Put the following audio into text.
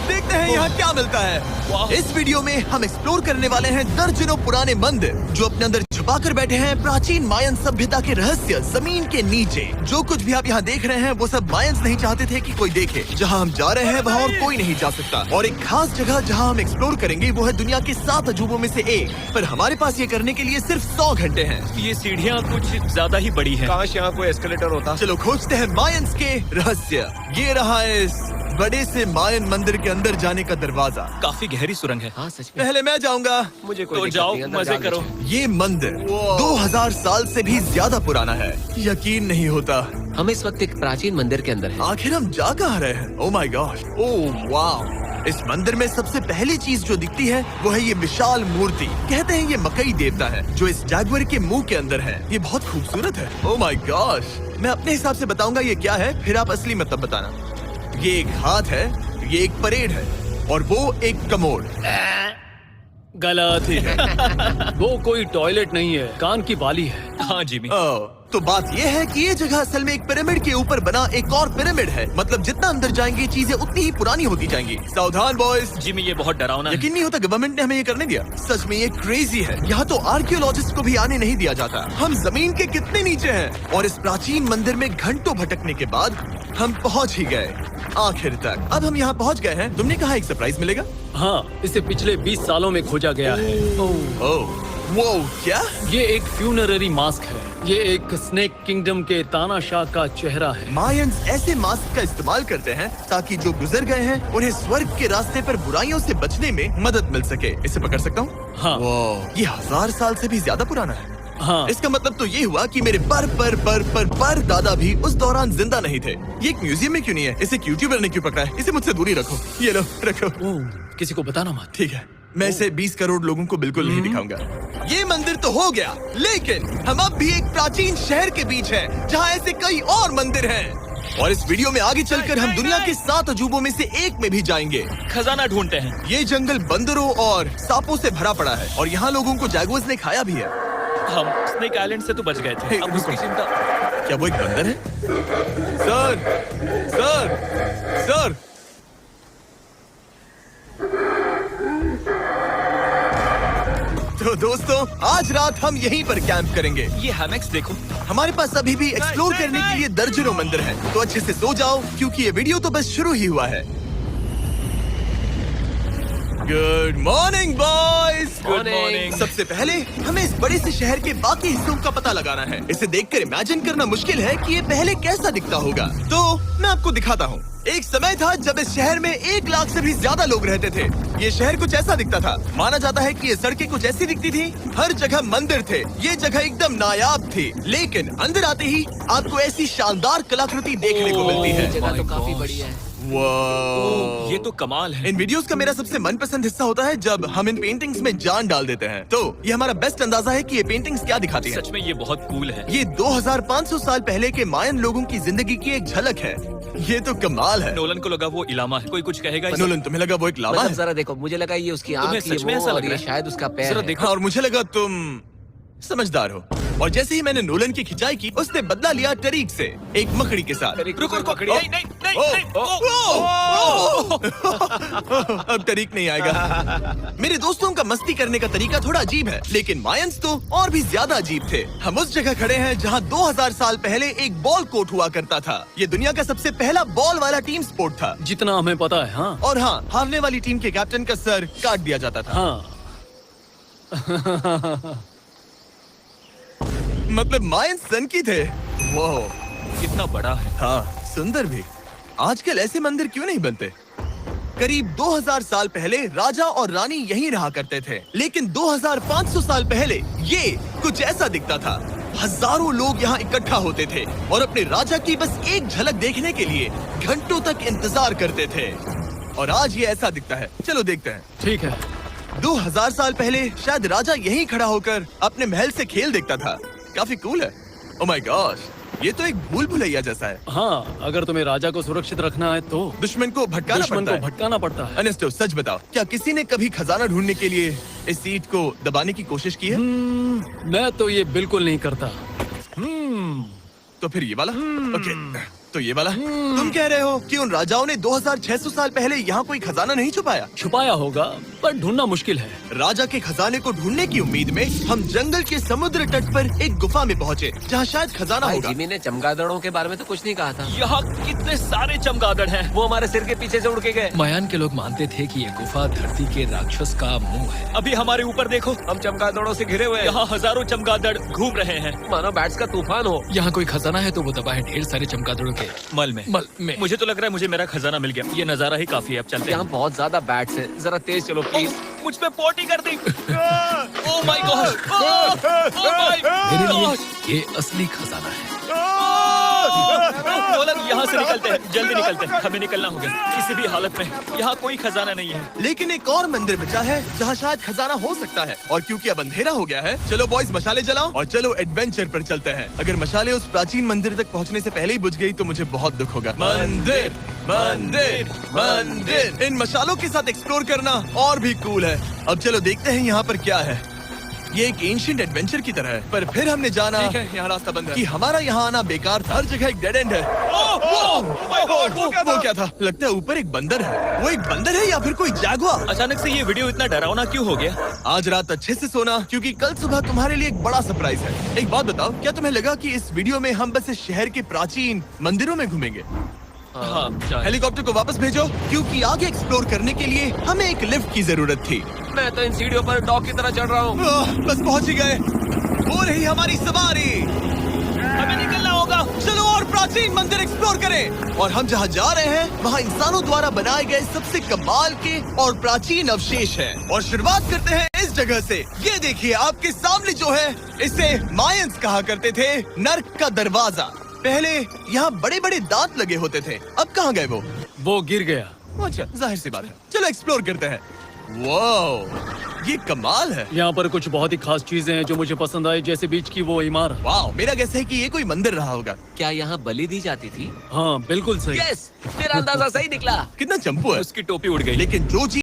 देखते हैं यहाँ क्या मिलता है। इस वीडियो में हम एक्सप्लोर करने वाले हैं दर्जनों पुराने मंदिर जो अपने अंदर छुपा कर बैठे हैं प्राचीन मायन सभ्यता के रहस्य जमीन के नीचे। जो कुछ भी आप यहाँ देख रहे हैं वो सब मायंस नहीं चाहते थे कि कोई देखे। जहाँ हम जा रहे हैं वहाँ और कोई नहीं जा सकता। और एक खास जगह जहाँ हम एक्सप्लोर करेंगे वो है दुनिया के 7 अजूबों में से एक। पर हमारे पास ये करने के लिए सिर्फ 100 घंटे हैं। ये सीढ़ियाँ कुछ ज्यादा ही बड़ी हैं। काश यहाँ कोई एस्केलेटर होता। चलो खोजते हैं मायंस के रहस्य। ये रहा है इस बड़े से मायन मंदिर के अंदर जाने का दरवाजा। काफी गहरी सुरंग है। हाँ सच में। पहले मैं जाऊंगा। मुझे कोई तो दिक्कत जाओ, नहीं, अंदर मजे जाना करो। चाहिए। ये मंदिर 2000 साल से भी ज्यादा पुराना है। यकीन नहीं होता। हम इस वक्त एक प्राचीन मंदिर के अंदर हैं। आखिर हम जा कहाँ रहे हैं? ओह माय गॉड, ओह वाह। इस मंदिर में सबसे पहली चीज जो दिखती है वो है ये विशाल मूर्ति। कहते हैं ये मकई देवता है जो इस जैगुआर के मुंह के अंदर है। ये बहुत खूबसूरत है। ओह माय गॉड, मैं अपने हिसाब से बताऊंगा ये क्या है, फिर आप असली मतलब बताना। ये एक हाथ है, ये एक परेड है और वो एक कमोड। गलत ही है। वो कोई टॉयलेट नहीं है, कान की बाली है। हाँ जिमी। तो बात ये है कि ये जगह असल में एक पिरामिड के ऊपर बना एक और पिरामिड है। मतलब जितना अंदर जाएंगे चीजें उतनी ही पुरानी होती जाएंगी। सावधान बॉयज। जिमी ये बहुत डरावना है। यकीन नहीं होता गवर्नमेंट ने हमें ये करने दिया। सच में ये क्रेजी है। यहाँ तो आर्कियोलॉजिस्ट को भी आने नहीं दिया जाता। हम जमीन के कितने नीचे हैं और इस प्राचीन मंदिर में घंटों भटकने के बाद हम पहुँच ही गए आखिर तक। अब हम यहाँ पहुँच गए हैं। तुमने कहा एक सरप्राइज मिलेगा। हाँ, इसे पिछले 20 सालों में खोजा गया है। ओह वो क्या? ये एक फ्यूनररी मास्क है। ये एक स्नेक किंगडम के तानाशाह का चेहरा है। मायंस ऐसे मास्क का इस्तेमाल करते हैं ताकि जो गुजर गए हैं उन्हें स्वर्ग के रास्ते पर बुराइयों से बचने में मदद मिल सके। इसे पकड़ सकता हूँ? हाँ। ये 1000 साल से भी ज्यादा पुराना है। हाँ। इसका मतलब तो ये हुआ कि मेरे पर दादा भी उस दौरान जिंदा नहीं थे। ये एक म्यूजियम में क्यों नहीं है? इसे यूट्यूबर ने क्यों पकड़ा है? इसे मुझसे दूरी रखो। ये लो रखो। किसी को बताना मत। ठीक है, मैं इसे 20 करोड़ लोगों को बिल्कुल नहीं दिखाऊंगा। ये मंदिर तो हो गया, लेकिन हम अब भी एक प्राचीन शहर के बीच हैं, जहाँ ऐसे कई और मंदिर हैं। और इस वीडियो में आगे चलकर हम दुनिया के 7 अजूबों में से एक में भी जाएंगे। खजाना ढूंढते हैं। ये जंगल बंदरों और सांपों से भरा पड़ा है और यहाँ लोगों को जैगुआर्स ने खाया भी है। हम स्नेक आइलैंड से तो बच गए थे। अब उसकी चिंता। क्या वो एक बंदर है? Sir, sir, sir. तो दोस्तों आज रात हम यहीं पर कैंप करेंगे। ये हैमक्स देखो। हमारे पास अभी भी एक्सप्लोर करने के लिए दर्जनों मंदिर हैं। तो अच्छे से सो जाओ क्योंकि ये वीडियो तो बस शुरू ही हुआ है। Good morning boys. Good morning. सबसे पहले हमें इस बड़े से शहर के बाकी हिस्सों का पता लगाना है। इसे देखकर इमेजिन करना मुश्किल है कि ये पहले कैसा दिखता होगा। तो मैं आपको दिखाता हूँ। एक समय था जब इस शहर में 1 लाख से भी ज्यादा लोग रहते थे। ये शहर कुछ ऐसा दिखता था। माना जाता है कि ये सड़कें कुछ ऐसी दिखती थी। हर जगह मंदिर थे। ये जगह एकदम नायाब थी। लेकिन अंदर आते ही आपको ऐसी शानदार कलाकृति देखने को मिलती है। जगह तो काफी बड़ी है। वाह, ये तो कमाल है। इन वीडियोस का मेरा सबसे मनपसंद हिस्सा होता है जब हम इन पेंटिंग्स में जान डाल देते हैं। तो ये हमारा बेस्ट अंदाजा है कि ये पेंटिंग्स क्या दिखाती हैं। सच में ये बहुत कूल है। ये 2500 साल पहले के मायन लोगों की जिंदगी की एक झलक है। ये तो कमाल है। नोलन को लगा वो इलामा है। कोई कुछ कहेगा? नोलन, तुम्हें लगा वो एक लावा मतलब है? जरा देखो, मुझे लगा ये उसकी तुम्हें आँख, ये सच में वो, ऐसा लग और रहा ये है? शायद उसका पैर जरा है। देखो। हाँ, और मुझे लगा तुम समझदार हो। और जैसे ही मैंने नोलन की खिंचाई की, उसने बदला लिया टरीक से, एक मकड़ी के साथ। रुको रुको। ओ, नहीं नहीं नहीं ओ, नहीं। ओ, अब तरीक नहीं आएगा। मेरे दोस्तों का मस्ती करने का तरीका थोड़ा अजीब है, लेकिन मायंस तो और भी ज्यादा अजीब थे। हम उस जगह खड़े हैं जहाँ 2000 साल पहले एक बॉल कोर्ट हुआ करता था। ये दुनिया का सबसे पहला बॉल वाला टीम स्पोर्ट था। जितना हमें पता है। हाँ। और हाँ, हारने वाली टीम के कैप्टन का सर काट दिया जाता था। हाँ। मतलब मायंस सन की थे। वो कितना बड़ा है। हाँ, सुंदर भी। आजकल ऐसे मंदिर क्यों नहीं बनते? करीब 2000 साल पहले राजा और रानी यहीं रहा करते थे, लेकिन 2500 साल पहले ये कुछ ऐसा दिखता था। हजारों लोग यहाँ इकट्ठा होते थे और अपने राजा की बस एक झलक देखने के लिए घंटों तक इंतजार करते थे। और आज ये ऐसा दिखता है। चलो देखते हैं। ठीक है। 2000 साल पहले शायद राजा यहीं खड़ा होकर अपने महल से खेल देखता था। काफी कूल है। ओह माय गॉश, ये तो एक भूल भुलैया जैसा है। हाँ, अगर तुम्हें राजा को सुरक्षित रखना है तो दुश्मन को भटकाना पड़ता है। अनेस्टो, सच बताओ, क्या किसी ने कभी खजाना ढूंढने के लिए इस सीट को दबाने की कोशिश की है? मैं तो ये बिल्कुल नहीं करता। तो फिर ये वाला? ओके। तो ये वाला तुम कह रहे हो कि उन राजाओं ने 2600 साल पहले यहाँ कोई खजाना नहीं छुपाया? छुपाया होगा पर ढूंढना मुश्किल है। राजा के खजाने को ढूंढने की उम्मीद में हम जंगल के समुद्र तट पर एक गुफा में पहुँचे जहाँ शायद खजाना भाई होगा। जिमी ने चमगादड़ों के बारे में तो कुछ नहीं कहा था। यहाँ कितने सारे चमगादड़ हैं। वो हमारे सिर के पीछे से उड़ के गए। मयान के लोग मानते थे कि ये गुफा धरती के राक्षस का मुंह है। अभी हमारे ऊपर देखो, हम चमगादड़ों से घिरे हुए हैं। यहाँ हजारों चमगादड़ घूम रहे हैं। मानो बैट्स का तूफान हो। यहाँ कोई खजाना है तो वो दबा है ढेर सारे चमगादड़ों के मल में। मुझे तो लग रहा है मुझे मेरा खजाना मिल गया। ये नजारा ही काफी है। अब चलते यहाँ हैं। बहुत ज्यादा बैट्स हैं। जरा तेज चलो प्लीज। मुझ पे पोटी कर दी। Oh my God. Oh my मेरे लिए गॉड। ये असली खजाना है। नोलन, यहाँ से निकलते हैं, जल्दी निकलते हैं, हमें निकलना होगा किसी भी हालत में। यहाँ कोई खजाना नहीं है। लेकिन एक और मंदिर बचा है जहाँ शायद खजाना हो सकता है। और क्योंकि अब अंधेरा हो गया है, चलो बॉयज मशाले जलाओ और चलो एडवेंचर पर चलते हैं। अगर मशाले उस प्राचीन मंदिर तक पहुँचने से पहले ही बुझ गई तो मुझे बहुत दुख होगा। मंदिर मंदिर मंदिर, इन मशालों के साथ एक्सप्लोर करना और भी कूल है। अब चलो देखते हैं यहाँ पर क्या है। ये एक एंशिएंट एडवेंचर की तरह है, पर फिर हमने जाना ठीक है, यहाँ रास्ता बंद है। कि हमारा यहाँ आना बेकार था। हर जगह एक डेड एंड है। वो क्या था? लगता है ऊपर एक बंदर है। वो एक बंदर है या फिर कोई जैगुआर? अचानक से ये वीडियो इतना डरावना क्यों हो गया? आज रात अच्छे से सोना, क्योंकि कल सुबह तुम्हारे लिए एक बड़ा सरप्राइज है। एक बात बताओ, क्या तुम्हें लगा कि इस वीडियो में हम बस इस शहर के प्राचीन मंदिरों में घूमेंगे? हाँ, शायद। हेलीकॉप्टर को वापस भेजो, क्योंकि आगे एक्सप्लोर करने के लिए हमें एक लिफ्ट की जरूरत थी। मैं तो इन सीढ़ियों पर डॉग की तरह चढ़ रहा हूँ। बस पहुंच ही गए। हो रही हमारी सवारी। हमें निकलना होगा। चलो और प्राचीन मंदिर एक्सप्लोर करें। और हम जहाँ जा रहे हैं वहाँ इंसानों द्वारा बनाए गए सबसे कमाल के और प्राचीन अवशेष हैं। और शुरुआत करते हैं इस जगह से। ये देखिए आपके सामने जो है, इसे मायंस कहा करते थे, नर्क का दरवाजा। पहले यहाँ बड़े बड़े दांत लगे होते थे, अब कहाँ गए वो गिर गया। अच्छा, जाहिर सी बात है। चलो एक्सप्लोर करते हैं। वाह, ये कमाल है। यहाँ पर कुछ बहुत ही खास चीजें हैं जो मुझे पसंद आई, जैसे बीच की वो इमारत। वाह, मेरा गैस है कि ये कोई मंदिर रहा होगा। क्या यहाँ बलि दी जाती थी? हाँ बिल्कुल सही। यस, मेरा अंदाजा सही निकला। कितना चंपू है। उसकी टोपी उड़ गई। लेकिन जो चीज